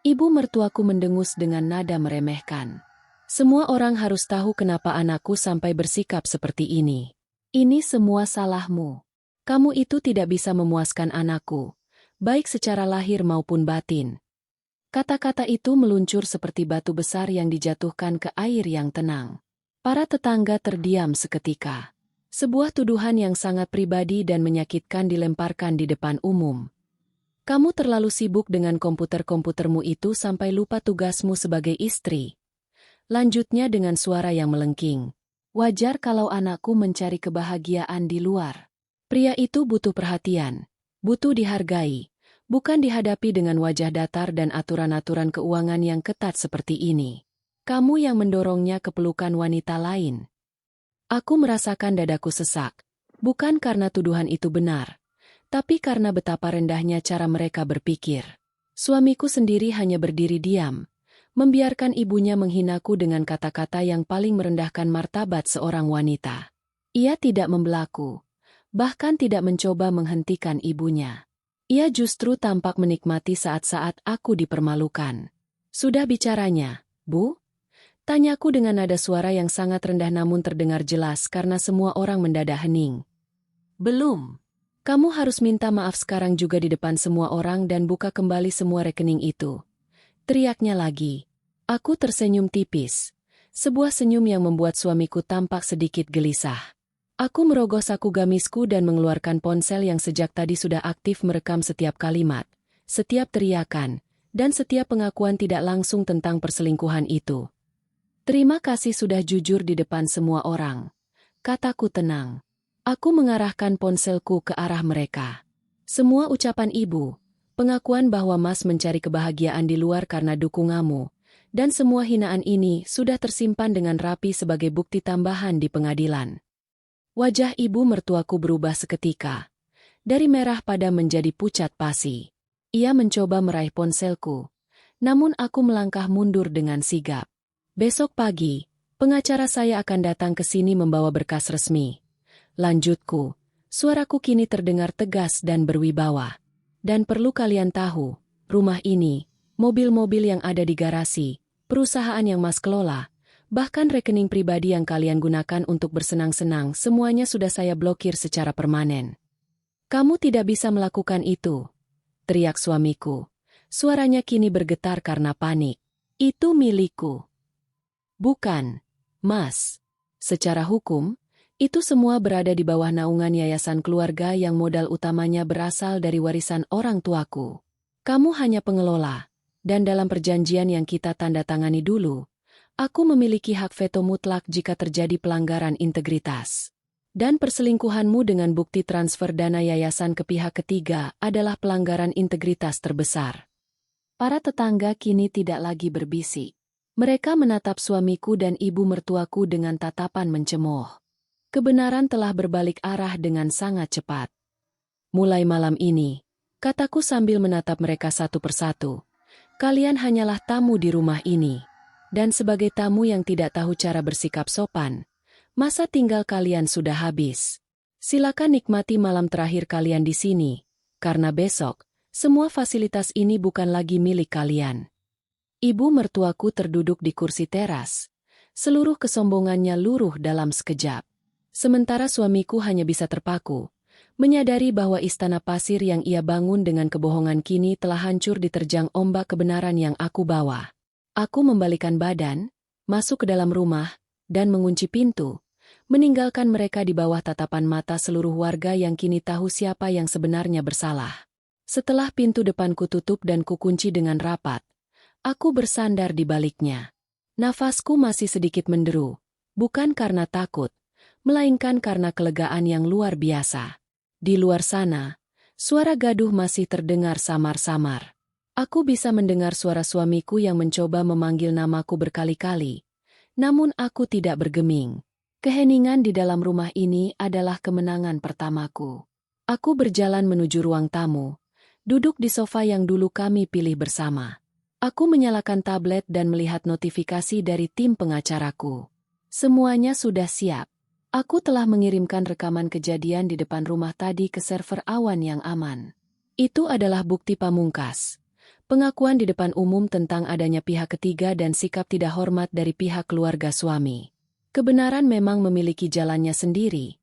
Ibu mertuaku mendengus dengan nada meremehkan. Semua orang harus tahu kenapa anakku sampai bersikap seperti ini. Ini semua salahmu. Kamu itu tidak bisa memuaskan anakku, baik secara lahir maupun batin. Kata-kata itu meluncur seperti batu besar yang dijatuhkan ke air yang tenang. Para tetangga terdiam seketika. Sebuah tuduhan yang sangat pribadi dan menyakitkan dilemparkan di depan umum. Kamu terlalu sibuk dengan komputer-komputermu itu sampai lupa tugasmu sebagai istri. Lanjutnya dengan suara yang melengking. Wajar kalau anakku mencari kebahagiaan di luar. Pria itu butuh perhatian, butuh dihargai, bukan dihadapi dengan wajah datar dan aturan-aturan keuangan yang ketat seperti ini. Kamu yang mendorongnya ke pelukan wanita lain. Aku merasakan dadaku sesak, bukan karena tuduhan itu benar, tapi karena betapa rendahnya cara mereka berpikir. Suamiku sendiri hanya berdiri diam, membiarkan ibunya menghinaku dengan kata-kata yang paling merendahkan martabat seorang wanita. Ia tidak membelaku, bahkan tidak mencoba menghentikan ibunya. Ia justru tampak menikmati saat-saat aku dipermalukan. Sudah bicaranya, Bu? Tanyaku dengan nada suara yang sangat rendah namun terdengar jelas karena semua orang mendadak hening. Belum. Kamu harus minta maaf sekarang juga di depan semua orang dan buka kembali semua rekening itu. Teriaknya lagi. Aku tersenyum tipis. Sebuah senyum yang membuat suamiku tampak sedikit gelisah. Aku merogoh saku gamisku dan mengeluarkan ponsel yang sejak tadi sudah aktif merekam setiap kalimat, setiap teriakan, dan setiap pengakuan tidak langsung tentang perselingkuhan itu. Terima kasih sudah jujur di depan semua orang. Kataku tenang. Aku mengarahkan ponselku ke arah mereka. Semua ucapan ibu, pengakuan bahwa Mas mencari kebahagiaan di luar karena dukunganmu, dan semua hinaan ini sudah tersimpan dengan rapi sebagai bukti tambahan di pengadilan. Wajah ibu mertuaku berubah seketika. Dari merah padam menjadi pucat pasi. Ia mencoba meraih ponselku. Namun aku melangkah mundur dengan sigap. Besok pagi, pengacara saya akan datang ke sini membawa berkas resmi. Lanjutku, suaraku kini terdengar tegas dan berwibawa. Dan perlu kalian tahu, rumah ini, mobil-mobil yang ada di garasi, perusahaan yang Mas kelola, bahkan rekening pribadi yang kalian gunakan untuk bersenang-senang, semuanya sudah saya blokir secara permanen. Kamu tidak bisa melakukan itu, teriak suamiku. Suaranya kini bergetar karena panik. Itu milikku. Bukan, Mas. Secara hukum, itu semua berada di bawah naungan yayasan keluarga yang modal utamanya berasal dari warisan orang tuaku. Kamu hanya pengelola, dan dalam perjanjian yang kita tanda tangani dulu, aku memiliki hak veto mutlak jika terjadi pelanggaran integritas. Dan perselingkuhanmu dengan bukti transfer dana yayasan ke pihak ketiga adalah pelanggaran integritas terbesar. Para tetangga kini tidak lagi berbisik. Mereka menatap suamiku dan ibu mertuaku dengan tatapan mencemooh. Kebenaran telah berbalik arah dengan sangat cepat. Mulai malam ini, kataku sambil menatap mereka satu persatu, kalian hanyalah tamu di rumah ini. Dan sebagai tamu yang tidak tahu cara bersikap sopan, masa tinggal kalian sudah habis. Silakan nikmati malam terakhir kalian di sini, karena besok, semua fasilitas ini bukan lagi milik kalian. Ibu mertuaku terduduk di kursi teras. Seluruh kesombongannya luruh dalam sekejap. Sementara suamiku hanya bisa terpaku, Menyadari bahwa istana pasir yang ia bangun dengan kebohongan kini telah hancur diterjang ombak kebenaran yang aku bawa. Aku membalikan badan, masuk ke dalam rumah, dan mengunci pintu, meninggalkan mereka di bawah tatapan mata seluruh warga yang kini tahu siapa yang sebenarnya bersalah. Setelah pintu depanku tutup dan kukunci dengan rapat, aku bersandar di baliknya. Nafasku masih sedikit menderu, bukan karena takut, melainkan karena kelegaan yang luar biasa. Di luar sana, suara gaduh masih terdengar samar-samar. Aku bisa mendengar suara suamiku yang mencoba memanggil namaku berkali-kali, namun aku tidak bergeming. Keheningan di dalam rumah ini adalah kemenangan pertamaku. Aku berjalan menuju ruang tamu, duduk di sofa yang dulu kami pilih bersama. Aku menyalakan tablet dan melihat notifikasi dari tim pengacaraku. Semuanya sudah siap. Aku telah mengirimkan rekaman kejadian di depan rumah tadi ke server awan yang aman. Itu adalah bukti pamungkas. Pengakuan di depan umum tentang adanya pihak ketiga dan sikap tidak hormat dari pihak keluarga suami. Kebenaran memang memiliki jalannya sendiri.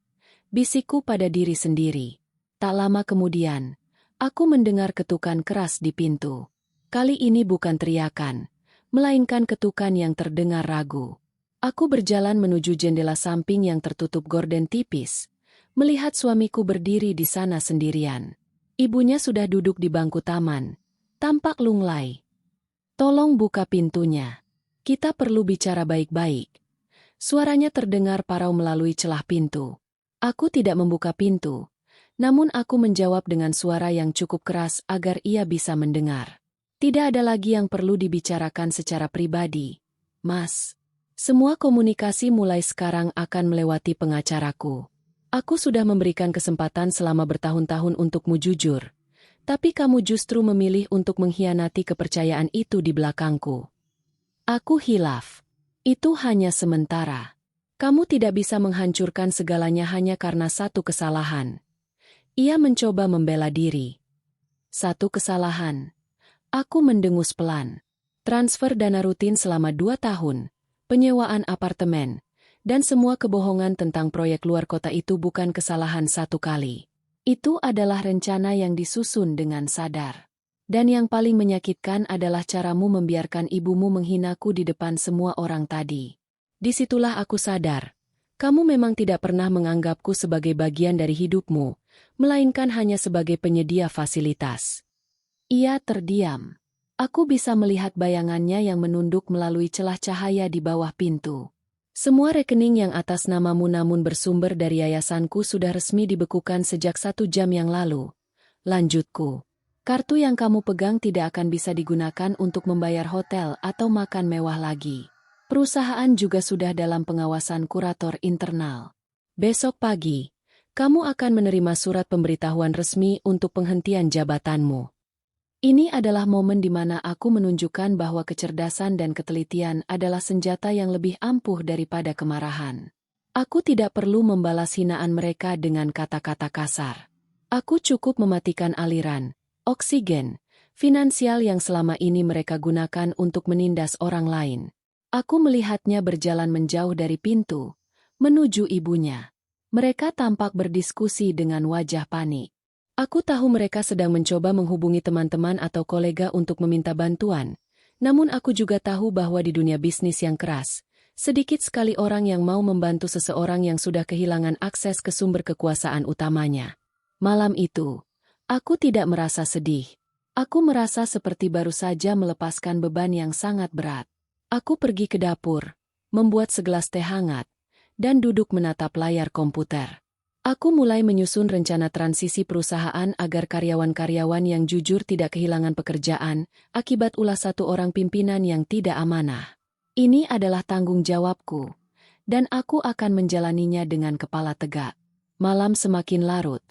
Bisikku pada diri sendiri. Tak lama kemudian, aku mendengar ketukan keras di pintu. Kali ini bukan teriakan, melainkan ketukan yang terdengar ragu. Aku berjalan menuju jendela samping yang tertutup gorden tipis, melihat suamiku berdiri di sana sendirian. Ibunya sudah duduk di bangku taman, tampak lunglai. "Tolong buka pintunya. Kita perlu bicara baik-baik." Suaranya terdengar parau melalui celah pintu. Aku tidak membuka pintu, namun aku menjawab dengan suara yang cukup keras agar ia bisa mendengar. "Tidak ada lagi yang perlu dibicarakan secara pribadi, Mas. Semua komunikasi mulai sekarang akan melewati pengacaraku. Aku sudah memberikan kesempatan selama bertahun-tahun untukmu jujur, tapi kamu justru memilih untuk mengkhianati kepercayaan itu di belakangku. Aku hilaf. Itu hanya sementara. Kamu tidak bisa menghancurkan segalanya hanya karena satu kesalahan." Ia mencoba membela diri. "Satu kesalahan." Aku mendengus pelan. Transfer dana rutin selama 2 tahun. Penyewaan apartemen, dan semua kebohongan tentang proyek luar kota itu bukan kesalahan satu kali. Itu adalah rencana yang disusun dengan sadar. Dan yang paling menyakitkan adalah caramu membiarkan ibumu menghinaku di depan semua orang tadi. Disitulah aku sadar, kamu memang tidak pernah menganggapku sebagai bagian dari hidupmu, melainkan hanya sebagai penyedia fasilitas. Ia terdiam. Aku bisa melihat bayangannya yang menunduk melalui celah cahaya di bawah pintu. "Semua rekening yang atas namamu namun bersumber dari yayasanku sudah resmi dibekukan sejak 1 jam yang lalu," lanjutku. "Kartu yang kamu pegang tidak akan bisa digunakan untuk membayar hotel atau makan mewah lagi. Perusahaan juga sudah dalam pengawasan kurator internal. Besok pagi, kamu akan menerima surat pemberitahuan resmi untuk penghentian jabatanmu." Ini adalah momen di mana aku menunjukkan bahwa kecerdasan dan ketelitian adalah senjata yang lebih ampuh daripada kemarahan. Aku tidak perlu membalas hinaan mereka dengan kata-kata kasar. Aku cukup mematikan aliran, oksigen, finansial yang selama ini mereka gunakan untuk menindas orang lain. Aku melihatnya berjalan menjauh dari pintu, menuju ibunya. Mereka tampak berdiskusi dengan wajah panik. Aku tahu mereka sedang mencoba menghubungi teman-teman atau kolega untuk meminta bantuan, namun aku juga tahu bahwa di dunia bisnis yang keras, sedikit sekali orang yang mau membantu seseorang yang sudah kehilangan akses ke sumber kekuasaan utamanya. Malam itu, aku tidak merasa sedih. Aku merasa seperti baru saja melepaskan beban yang sangat berat. Aku pergi ke dapur, membuat segelas teh hangat, dan duduk menatap layar komputer. Aku mulai menyusun rencana transisi perusahaan agar karyawan-karyawan yang jujur tidak kehilangan pekerjaan akibat ulah satu orang pimpinan yang tidak amanah. Ini adalah tanggung jawabku, dan aku akan menjalaninya dengan kepala tegak. Malam semakin larut,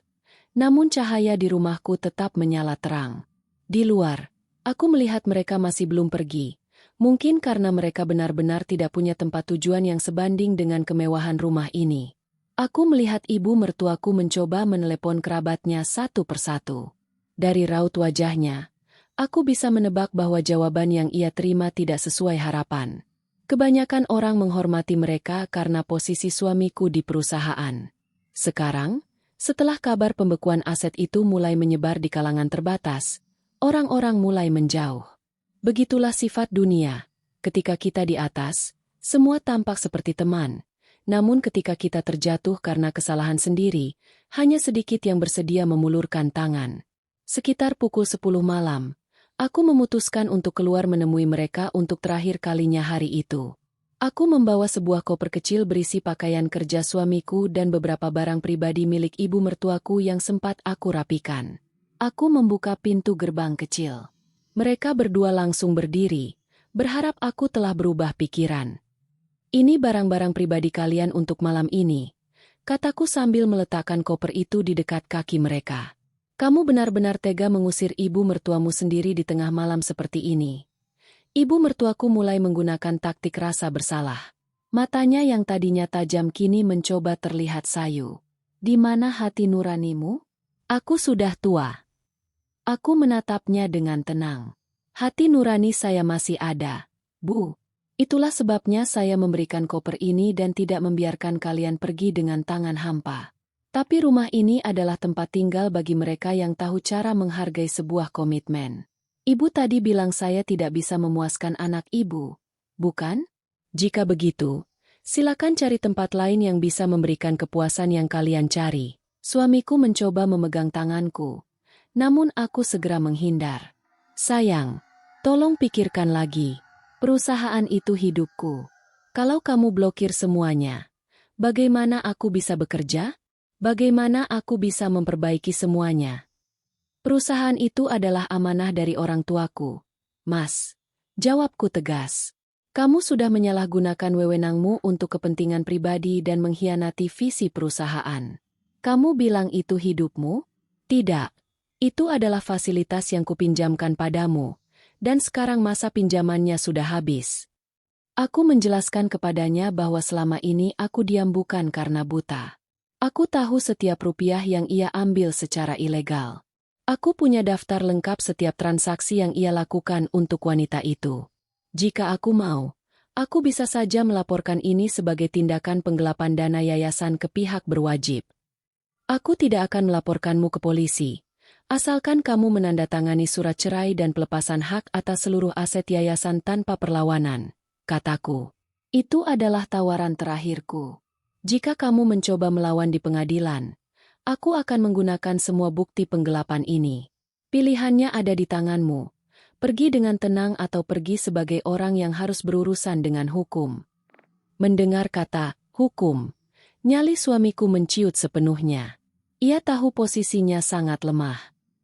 namun cahaya di rumahku tetap menyala terang. Di luar, aku melihat mereka masih belum pergi, mungkin karena mereka benar-benar tidak punya tempat tujuan yang sebanding dengan kemewahan rumah ini. Aku melihat ibu mertuaku mencoba menelepon kerabatnya satu persatu. Dari raut wajahnya, aku bisa menebak bahwa jawaban yang ia terima tidak sesuai harapan. Kebanyakan orang menghormati mereka karena posisi suamiku di perusahaan. Sekarang, Setelah kabar pembekuan aset itu mulai menyebar di kalangan terbatas, orang-orang mulai menjauh. Begitulah sifat dunia. Ketika kita di atas, semua tampak seperti teman. Namun ketika kita terjatuh karena kesalahan sendiri, hanya sedikit yang bersedia memulurkan tangan. Sekitar pukul 10 malam, aku memutuskan untuk keluar menemui mereka untuk terakhir kalinya hari itu. Aku membawa sebuah koper kecil berisi pakaian kerja suamiku dan beberapa barang pribadi milik ibu mertuaku yang sempat aku rapikan. Aku membuka pintu gerbang kecil. Mereka berdua langsung berdiri, berharap aku telah berubah pikiran. "Ini barang-barang pribadi kalian untuk malam ini," kataku sambil meletakkan koper itu di dekat kaki mereka. "Kamu benar-benar tega mengusir ibu mertuamu sendiri di tengah malam seperti ini." Ibu mertuaku mulai menggunakan taktik rasa bersalah. Matanya yang tadinya tajam kini mencoba terlihat sayu. "Di mana hati nuranimu?" "Aku sudah tua." Aku menatapnya dengan tenang. "Hati nurani saya masih ada, Bu. Itulah sebabnya saya memberikan koper ini dan tidak membiarkan kalian pergi dengan tangan hampa. Tapi rumah ini adalah tempat tinggal bagi mereka yang tahu cara menghargai sebuah komitmen. Ibu tadi bilang saya tidak bisa memuaskan anak ibu, bukan? Jika begitu, silakan cari tempat lain yang bisa memberikan kepuasan yang kalian cari." Suamiku mencoba memegang tanganku, namun aku segera menghindar. "Sayang, tolong pikirkan lagi. Perusahaan itu hidupku. Kalau kamu blokir semuanya, bagaimana aku bisa bekerja? Bagaimana aku bisa memperbaiki semuanya? Perusahaan itu adalah amanah dari orang tuaku." "Mas," jawabku tegas, "kamu sudah menyalahgunakan wewenangmu untuk kepentingan pribadi dan mengkhianati visi perusahaan. Kamu bilang itu hidupmu? Tidak. Itu adalah fasilitas yang kupinjamkan padamu, dan sekarang masa pinjamannya sudah habis." Aku menjelaskan kepadanya bahwa selama ini aku diam bukan karena buta. Aku tahu setiap rupiah yang ia ambil secara ilegal. Aku punya daftar lengkap setiap transaksi yang ia lakukan untuk wanita itu. Jika aku mau, aku bisa saja melaporkan ini sebagai tindakan penggelapan dana yayasan ke pihak berwajib. Aku tidak akan melaporkanmu ke polisi, asalkan kamu menandatangani surat cerai dan pelepasan hak atas seluruh aset yayasan tanpa perlawanan, kataku. Itu adalah tawaran terakhirku. Jika kamu mencoba melawan di pengadilan, aku akan menggunakan semua bukti penggelapan ini. Pilihannya ada di tanganmu. Pergi dengan tenang atau pergi sebagai orang yang harus berurusan dengan hukum. Mendengar kata hukum, nyali suamiku menciut sepenuhnya. Ia tahu posisinya sangat lemah.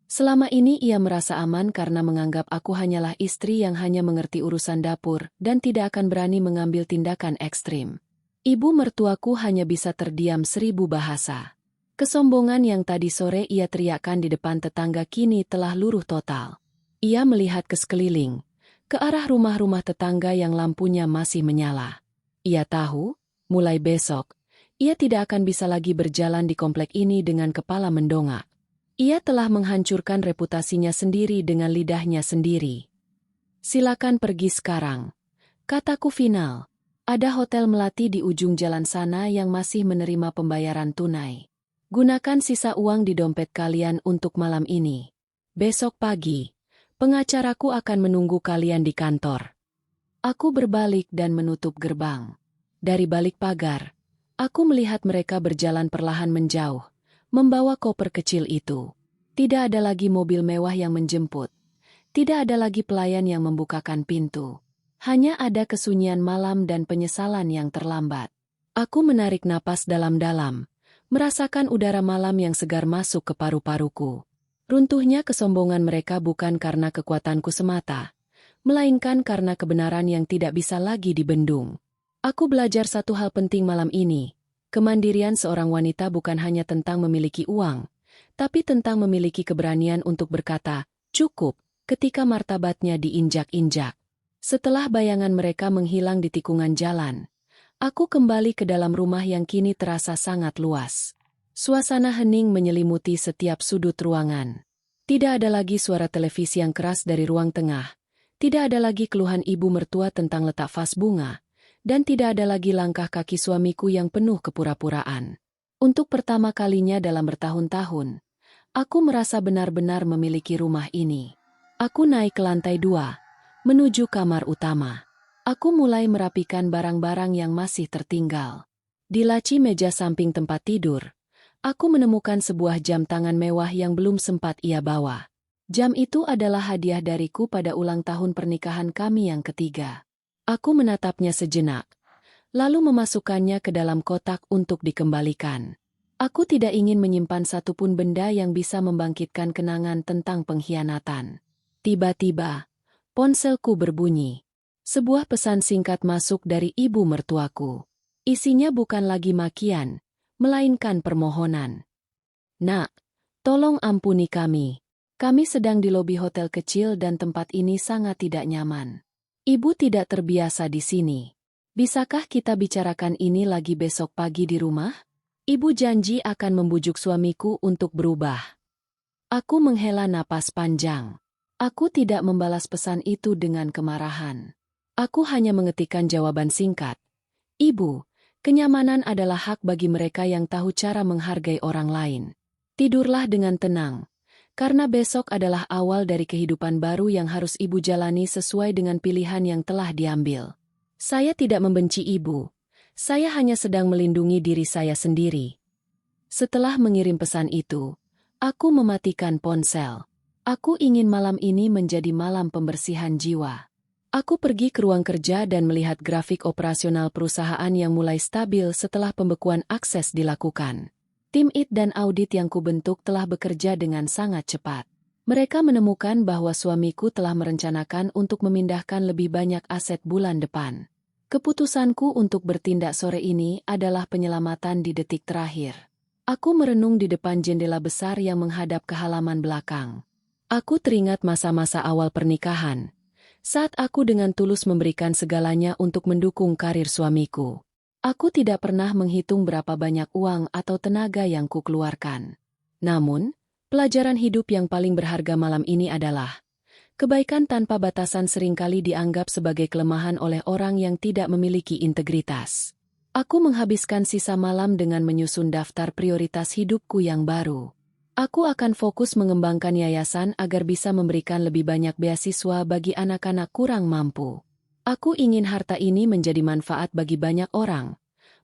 Selama ini ia merasa aman karena menganggap aku hanyalah istri yang hanya mengerti urusan dapur dan tidak akan berani mengambil tindakan ekstrim. Ibu mertuaku hanya bisa terdiam 1000 bahasa. Kesombongan yang tadi sore ia teriakkan di depan tetangga kini telah luruh total. Ia melihat ke sekeliling, ke arah rumah-rumah tetangga yang lampunya masih menyala. Ia tahu, mulai besok, ia tidak akan bisa lagi berjalan di komplek ini dengan kepala mendongak. Ia telah menghancurkan reputasinya sendiri dengan lidahnya sendiri. "Silakan pergi sekarang," kataku final. "Ada hotel melati di ujung jalan sana yang masih menerima pembayaran tunai. Gunakan sisa uang di dompet kalian untuk malam ini. Besok pagi, pengacaraku akan menunggu kalian di kantor." Aku berbalik dan menutup gerbang. Dari balik pagar, aku melihat mereka berjalan perlahan menjauh, membawa koper kecil itu. Tidak ada lagi mobil mewah yang menjemput. Tidak ada lagi pelayan yang membukakan pintu. Hanya ada kesunyian malam dan penyesalan yang terlambat. Aku menarik napas dalam-dalam, merasakan udara malam yang segar masuk ke paru-paruku. Runtuhnya kesombongan mereka bukan karena kekuatanku semata, melainkan karena kebenaran yang tidak bisa lagi dibendung. Aku belajar satu hal penting malam ini. Kemandirian seorang wanita bukan hanya tentang memiliki uang, tapi tentang memiliki keberanian untuk berkata, "Cukup," ketika martabatnya diinjak-injak. Setelah bayangan mereka menghilang di tikungan jalan, aku kembali ke dalam rumah yang kini terasa sangat luas. Suasana hening menyelimuti setiap sudut ruangan. Tidak ada lagi suara televisi yang keras dari ruang tengah. Tidak ada lagi keluhan ibu mertua tentang letak vas bunga. Dan tidak ada lagi langkah kaki suamiku yang penuh kepura-puraan. Untuk pertama kalinya dalam bertahun-tahun, aku merasa benar-benar memiliki rumah ini. Aku naik ke lantai 2, menuju kamar utama. Aku mulai merapikan barang-barang yang masih tertinggal. Di laci meja samping tempat tidur, aku menemukan sebuah jam tangan mewah yang belum sempat ia bawa. Jam itu adalah hadiah dariku pada ulang tahun pernikahan kami yang ketiga. Aku menatapnya sejenak, lalu memasukkannya ke dalam kotak untuk dikembalikan. Aku tidak ingin menyimpan satupun benda yang bisa membangkitkan kenangan tentang pengkhianatan. Tiba-tiba, ponselku berbunyi. Sebuah pesan singkat masuk dari ibu mertuaku. Isinya bukan lagi makian, melainkan permohonan. "Nak, tolong ampuni kami. Kami sedang di lobi hotel kecil dan tempat ini sangat tidak nyaman. Ibu tidak terbiasa di sini. Bisakah kita bicarakan ini lagi besok pagi di rumah? Ibu janji akan membujuk suamiku untuk berubah." Aku menghela napas panjang. Aku tidak membalas pesan itu dengan kemarahan. Aku hanya mengetikkan jawaban singkat. "Ibu, kenyamanan adalah hak bagi mereka yang tahu cara menghargai orang lain. Tidurlah dengan tenang, karena besok adalah awal dari kehidupan baru yang harus ibu jalani sesuai dengan pilihan yang telah diambil. Saya tidak membenci ibu. Saya hanya sedang melindungi diri saya sendiri." Setelah mengirim pesan itu, aku mematikan ponsel. Aku ingin malam ini menjadi malam pembersihan jiwa. Aku pergi ke ruang kerja dan melihat grafik operasional perusahaan yang mulai stabil setelah pembekuan akses dilakukan. Tim IT dan audit yang kubentuk telah bekerja dengan sangat cepat. Mereka menemukan bahwa suamiku telah merencanakan untuk memindahkan lebih banyak aset bulan depan. Keputusanku untuk bertindak sore ini adalah penyelamatan di detik terakhir. Aku merenung di depan jendela besar yang menghadap ke halaman belakang. Aku teringat masa-masa awal pernikahan, saat aku dengan tulus memberikan segalanya untuk mendukung karir suamiku. Aku tidak pernah menghitung berapa banyak uang atau tenaga yang kukeluarkan. Namun, pelajaran hidup yang paling berharga malam ini adalah kebaikan tanpa batasan seringkali dianggap sebagai kelemahan oleh orang yang tidak memiliki integritas. Aku menghabiskan sisa malam dengan menyusun daftar prioritas hidupku yang baru. Aku akan fokus mengembangkan yayasan agar bisa memberikan lebih banyak beasiswa bagi anak-anak kurang mampu. Aku ingin harta ini menjadi manfaat bagi banyak orang,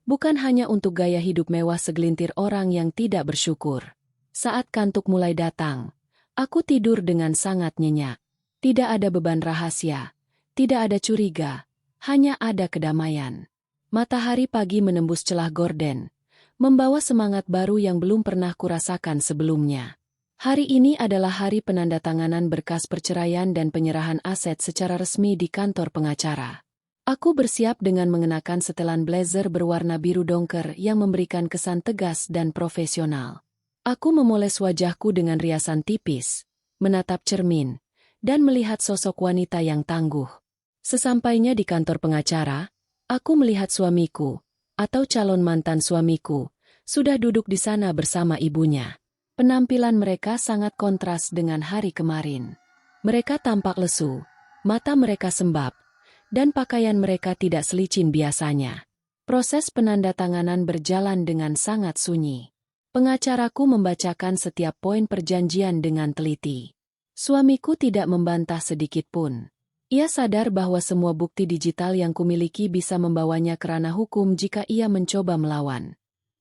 bukan hanya untuk gaya hidup mewah segelintir orang yang tidak bersyukur. Saat kantuk mulai datang, aku tidur dengan sangat nyenyak. Tidak ada beban rahasia, tidak ada curiga, hanya ada kedamaian. Matahari pagi menembus celah gorden, membawa semangat baru yang belum pernah kurasakan sebelumnya. Hari ini adalah hari penandatanganan berkas perceraian dan penyerahan aset secara resmi di kantor pengacara. Aku bersiap dengan mengenakan setelan blazer berwarna biru dongker yang memberikan kesan tegas dan profesional. Aku memoles wajahku dengan riasan tipis, menatap cermin, dan melihat sosok wanita yang tangguh. Sesampainya di kantor pengacara, aku melihat suamiku, atau calon mantan suamiku, sudah duduk di sana bersama ibunya. Penampilan mereka sangat kontras dengan hari kemarin. Mereka tampak lesu, mata mereka sembab, dan pakaian mereka tidak selicin biasanya. Proses penandatanganan berjalan dengan sangat sunyi. Pengacaraku membacakan setiap poin perjanjian dengan teliti. Suamiku tidak membantah sedikit pun. Ia sadar bahwa semua bukti digital yang kumiliki bisa membawanya ke ranah hukum jika ia mencoba melawan.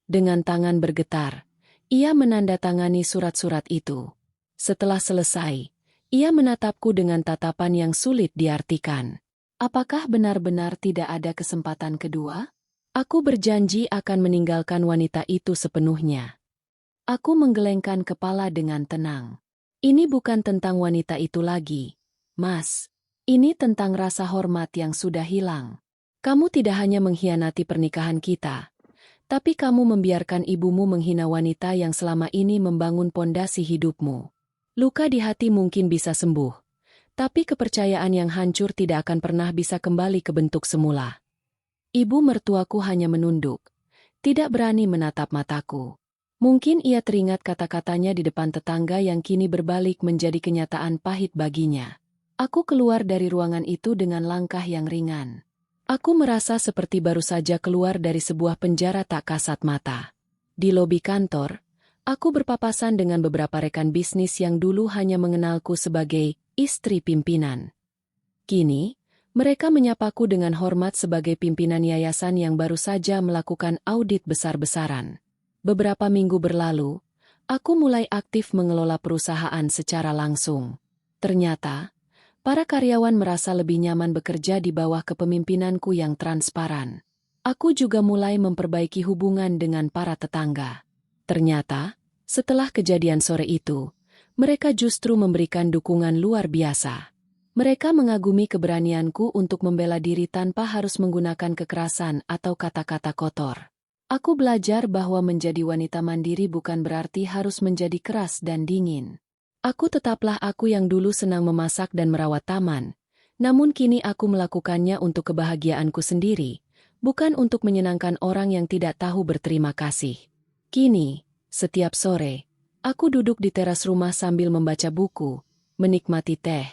Dengan tangan bergetar, ia menandatangani surat-surat itu. Setelah selesai, ia menatapku dengan tatapan yang sulit diartikan. Apakah benar-benar tidak ada kesempatan kedua? Aku berjanji akan meninggalkan wanita itu sepenuhnya. Aku menggelengkan kepala dengan tenang. Ini bukan tentang wanita itu lagi, Mas. Ini tentang rasa hormat yang sudah hilang. Kamu tidak hanya mengkhianati pernikahan kita, tapi kamu membiarkan ibumu menghina wanita yang selama ini membangun pondasi hidupmu. Luka di hati mungkin bisa sembuh, tapi kepercayaan yang hancur tidak akan pernah bisa kembali ke bentuk semula. Ibu mertuaku hanya menunduk, tidak berani menatap mataku. Mungkin ia teringat kata-katanya di depan tetangga yang kini berbalik menjadi kenyataan pahit baginya. Aku keluar dari ruangan itu dengan langkah yang ringan. Aku merasa seperti baru saja keluar dari sebuah penjara tak kasat mata. Di lobi kantor, aku berpapasan dengan beberapa rekan bisnis yang dulu hanya mengenalku sebagai istri pimpinan. Kini, mereka menyapaku dengan hormat sebagai pimpinan yayasan yang baru saja melakukan audit besar-besaran. Beberapa minggu berlalu, aku mulai aktif mengelola perusahaan secara langsung. Ternyata, para karyawan merasa lebih nyaman bekerja di bawah kepemimpinanku yang transparan. Aku juga mulai memperbaiki hubungan dengan para tetangga. Ternyata, setelah kejadian sore itu, mereka justru memberikan dukungan luar biasa. Mereka mengagumi keberanianku untuk membela diri tanpa harus menggunakan kekerasan atau kata-kata kotor. Aku belajar bahwa menjadi wanita mandiri bukan berarti harus menjadi keras dan dingin. Aku tetaplah aku yang dulu senang memasak dan merawat taman, namun kini aku melakukannya untuk kebahagiaanku sendiri, bukan untuk menyenangkan orang yang tidak tahu berterima kasih. Kini, setiap sore, aku duduk di teras rumah sambil membaca buku, menikmati teh,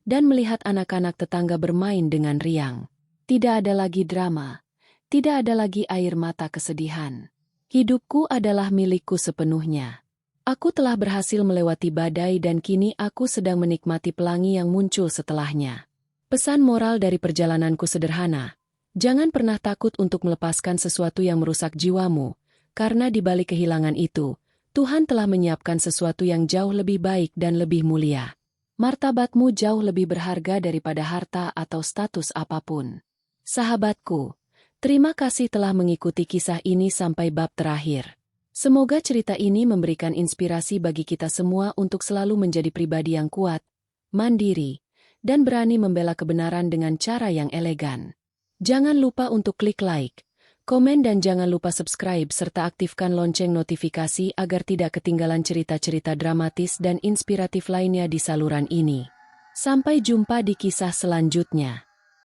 dan melihat anak-anak tetangga bermain dengan riang. Tidak ada lagi drama, tidak ada lagi air mata kesedihan. Hidupku adalah milikku sepenuhnya. Aku telah berhasil melewati badai dan kini aku sedang menikmati pelangi yang muncul setelahnya. Pesan moral dari perjalananku sederhana. Jangan pernah takut untuk melepaskan sesuatu yang merusak jiwamu, karena di balik kehilangan itu, Tuhan telah menyiapkan sesuatu yang jauh lebih baik dan lebih mulia. Martabatmu jauh lebih berharga daripada harta atau status apapun. Sahabatku, terima kasih telah mengikuti kisah ini sampai bab terakhir. Semoga cerita ini memberikan inspirasi bagi kita semua untuk selalu menjadi pribadi yang kuat, mandiri, dan berani membela kebenaran dengan cara yang elegan. Jangan lupa untuk klik like, komen dan jangan lupa subscribe serta aktifkan lonceng notifikasi agar tidak ketinggalan cerita-cerita dramatis dan inspiratif lainnya di saluran ini. Sampai jumpa di kisah selanjutnya.